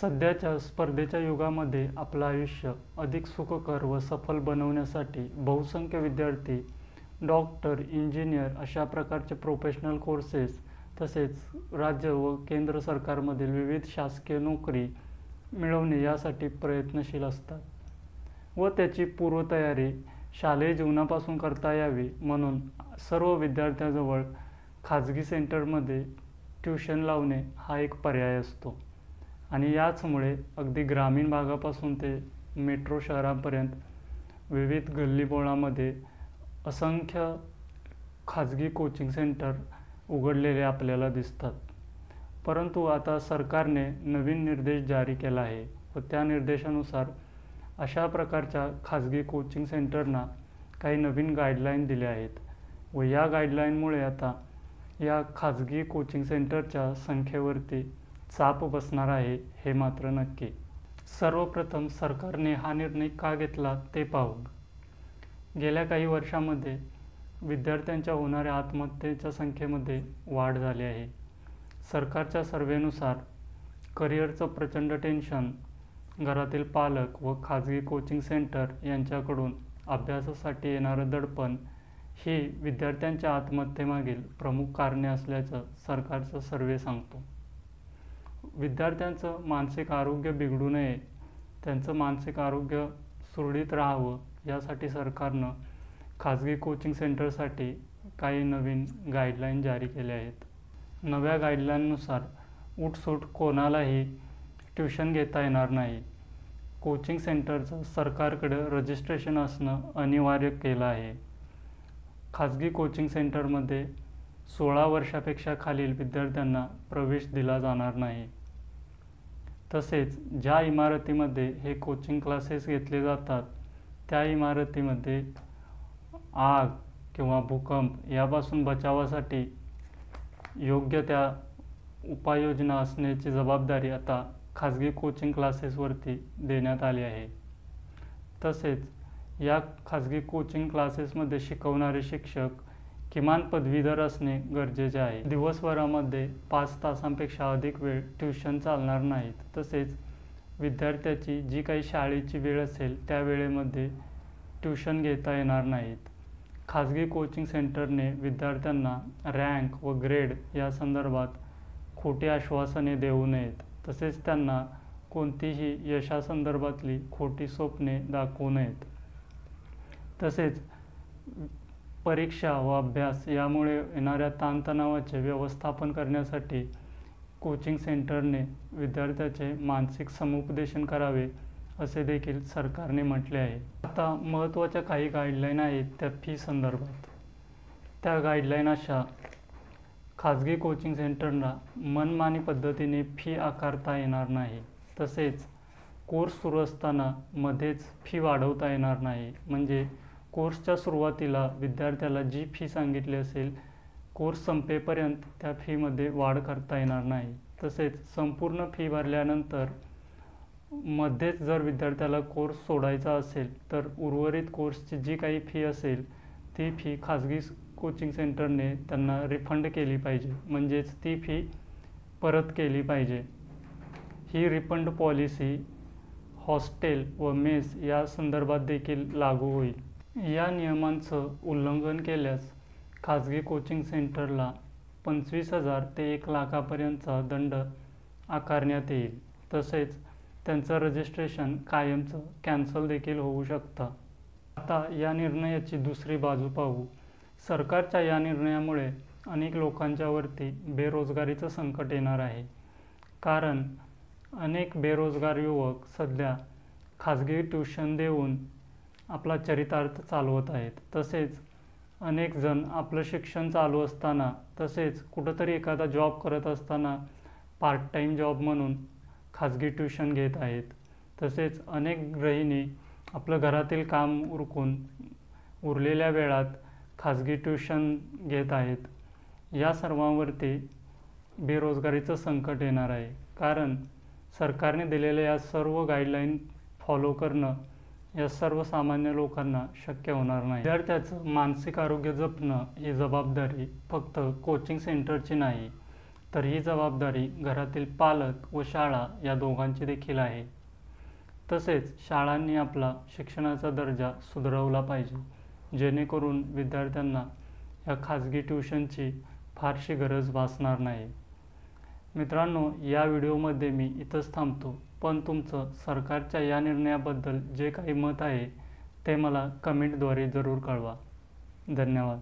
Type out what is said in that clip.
सध्याच्या स्पर्धेच्या युगामध्ये आपलं आयुष्य अधिक सुखकर व सफल बनवण्यासाठी बहुसंख्य विद्यार्थी डॉक्टर, इंजिनियर अशा प्रकारचे प्रोफेशनल कोर्सेस तसेच राज्य व केंद्र सरकारमधील विविध शासकीय नोकरी मिळवणे यासाठी प्रयत्नशील असतात व त्याची पूर्वतयारी शालेय जीवनापासून करता यावी म्हणून सर्व विद्यार्थ्यांजवळ खाजगी सेंटरमध्ये ट्यूशन लावणे हा एक पर्याय असतो. आणि याचमुळे अगदी ग्रामीण भागापासून ते मेट्रो शहरांपर्यंत विविध गल्लीबोळामध्ये असंख्य खाजगी कोचिंग सेंटर उघडलेले आपल्याला दिसतात. परंतु आता सरकारने नवीन निर्देश जारी केला आहे व त्या निर्देशानुसार अशा प्रकारच्या खाजगी कोचिंग सेंटरना काही नवीन गाईडलाईन दिल्या आहेत व या गाईडलाईनमुळे आता या खाजगी कोचिंग सेंटरच्या संख्येवरती चाप बसणार आहे हे मात्र नक्की. सर्वप्रथम सरकारने हा निर्णय का घेतला ते पाहू. गेल्या काही वर्षांमध्ये विद्यार्थ्यांच्या होणाऱ्या आत्महत्येच्या संख्येमध्ये वाढ झाली आहे. सरकारच्या सर्व्हेनुसार करिअरचं प्रचंड टेन्शन, घरातील पालक व खाजगी कोचिंग सेंटर यांच्याकडून अभ्यासासाठी येणारं दडपण ही विद्यार्थ्यांच्या आत्महत्येमागील प्रमुख कारणे असल्याचं सरकारचा सर्व्हे सांगतो. विद्यार्थ्यांचं मानसिक आरोग्य बिघडू नये, त्यांचं मानसिक आरोग्य सुरळीत राहावं यासाठी सरकारनं खाजगी कोचिंग सेंटरसाठी काही नवीन गाईडलाईन जारी केल्या आहेत. नव्या गाईडलाईननुसार उठसूट कोणालाही ट्यूशन घेता येणार नाही. कोचिंग सेंटरचं सरकारकडे रजिस्ट्रेशन असणं अनिवार्य केलं आहे. खाजगी कोचिंग सेंटरमध्ये 16 वर्षापेक्षा खालील विद्यार्थ्यांना प्रवेश दिला जाणार नाही. तसेच ज्या इमारतीमध्ये हे कोचिंग क्लासेस घेतले जातात त्या इमारतीमध्ये आग किंवा भूकंप यापासून बचावासाठी योग्य त्या उपाययोजना असण्याची जबाबदारी आता खाजगी कोचिंग क्लासेसवरती देण्यात आली आहे. तसेच या खाजगी कोचिंग क्लासेसमध्ये शिकवणारे शिक्षक किमान पदवीधर असणे गरजेचे आहे. दिवसभरामध्ये 5 तासांपेक्षा अधिक वेळ ट्यूशन चालणार नाहीत. तसेच विद्यार्थ्याची जी काही शाळेची वेळ असेल त्या वेळेमध्ये ट्यूशन घेता येणार नाहीत. खाजगी कोचिंग सेंटरने विद्यार्थ्यांना रँक व ग्रेड या संदर्भात खोटी आश्वासने देऊ नयेत. तसेच त्यांना कोणतीही यशासंदर्भातली खोटी स्वप्ने दाखवू नयेत. तसेच परीक्षा व अभ्यास यामुळे येणाऱ्या ताणतणावाचे व्यवस्थापन करण्यासाठी कोचिंग सेंटरने विद्यार्थ्याचे मानसिक समुपदेशन करावे असे देखील सरकारने म्हटले आहे. आता महत्त्वाच्या काही गाईडलाईन आहेत त्या फी संदर्भात. त्या गाईडलाईन अशा: खाजगी कोचिंग सेंटरना मनमानी पद्धतीने फी आकारता येणार नाही. तसेच कोर्स सुरू असताना मध्येच फी वाढवता येणार नाही. म्हणजे कोर्सच्या सुरुवातीला विद्यार्थ्याला जी फी सांगितली असेल कोर्स संपेपर्यंत त्या फीमध्ये वाढ करता येणार नाही. तसेच संपूर्ण फी भरल्यानंतर मध्येच जर विद्यार्थ्याला कोर्स सोडायचा असेल तर उर्वरित कोर्सची जी काही फी असेल ती फी खाजगी कोचिंग सेंटरने त्यांना रिफंड केली पाहिजे. म्हणजेच ती फी परत केली पाहिजे. ही रिफंड पॉलिसी हॉस्टेल व मेस या संदर्भात देखील लागू होईल. या नियमांचं उल्लंघन केल्यास खाजगी कोचिंग सेंटरला 25,000 ते 1,00,000पर्यंतचा दंड आकारण्यात येईल. तसेच त्यांचं रजिस्ट्रेशन कायमचं कॅन्सल देखील होऊ शकतं. आता या निर्णयाची दुसरी बाजू पाहू. सरकारच्या या निर्णयामुळे अनेक लोकांच्यावरती बेरोजगारीचं संकट येणार आहे. कारण अनेक बेरोजगार युवक सध्या खाजगी ट्यूशन देऊन आपला चरितार्थ चालवत आहेत. तसेच अनेक जण आपलं शिक्षण चालू असताना तसेच कुठंतरी एखादा जॉब करत असताना पार्ट टाईम जॉब म्हणून खाजगी ट्यूशन घेत आहेत. तसेच अनेक गृहिणी आपलं घरातील काम उरकून उरलेल्या वेळात खाजगी ट्यूशन घेत आहेत. या सर्वांवरती बेरोजगारीचं संकट येणार आहे. कारण सरकारने दिलेल्या या सर्व गाईडलाईन फॉलो करणं या सर्वसामान्य लोकांना शक्य होणार नाही. विद्यार्थ्याचं मानसिक आरोग्य जपणं ही जबाबदारी फक्त कोचिंग सेंटरची नाही तर ही जबाबदारी घरातील पालक व शाळा या दोघांची देखील आहे. तसेच शाळांनी आपला शिक्षणाचा दर्जा सुधारवला पाहिजे, जेणेकरून विद्यार्थ्यांना या खाजगी ट्यूशनची फारशी गरज भासणार नाही. मित्रांनो, या व्हिडिओमध्ये मी इथंच थांबतो, पण तुमचं सरकारच्या या निर्णयाबद्दल जे काही मत आहे ते मला कमेंटद्वारे जरूर कळवा. धन्यवाद.